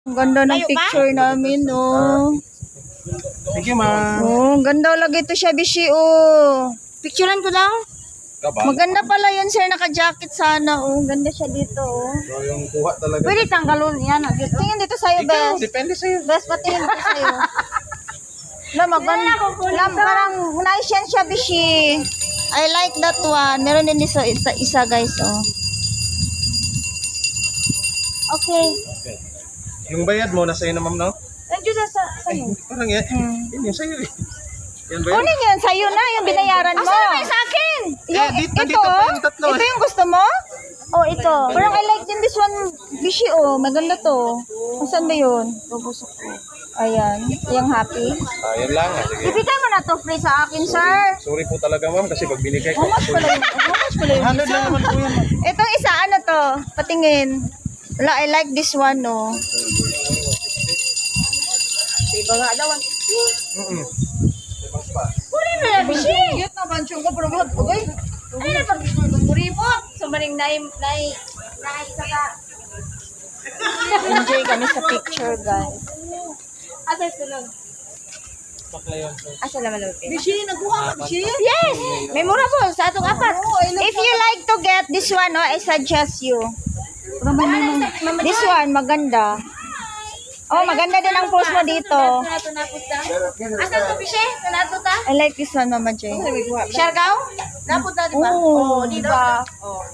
Ang ganda ng picture namin, oh. Thank you, ma'am. Oh, ganda lagi to siya, Bishi, oh. Picturean ko daw. Maganda pala yun, sir. Naka-jacket sana, oh. Ganda siya dito, oh. So, yung kuha talaga. Pwede tanggalon yan. Tingin dito sa'yo, Ikaw, Bes. depende sa'yo. Bes, patingin dito sa'yo. Maganda. Parang nice yan siya, Bishi. I like that one. Meron din isa, guys, oh. Okay. Okay. Yung bayad mo, nasa iyo na, ma'am, no? Nandiyo na sa'yo. Parang yan. Yun yung sa'yo, eh. Yan ba yun? Kunin yun, sa'yo na, yung binayaran mo. Asa naman sa akin? Dito pa yung tatlo, ito yung gusto mo? Oh, ito. Parang I like din this one, Bishi, oh. Maganda to. Saan ba yun? Pupusok ko. Ayan. Yung happy. Yan lang, sige. Ibigay mo na to free sa akin, sir. Sorry po talaga, ma'am, kasi pag binigay ko. How much pala yun? How much pala yun? 100 lang naman po yan, ma'am. Itong isa, ano to? Patingin. Wala, I like this one, no. Iba nga daw. Puri na yan, Bishi. Cute na bansyong ko, pero mga pagay. Ay, na pag-puripot. Sumaring isa ka. Enjoy kami sa picture, guys. Asa sulog? Asa naman ang pera? Bishi, nagkuha ka, Bishi? Yes! Memorable, sa atong apat. If you like to get this one, I suggest you. This one, maganda. Oh, maganda din ang post mo dito. Asa to, Bishi? Kanato ta? I like this one, Mama J. Siargao? Napunta, di ba? Oh, di ba? Oh.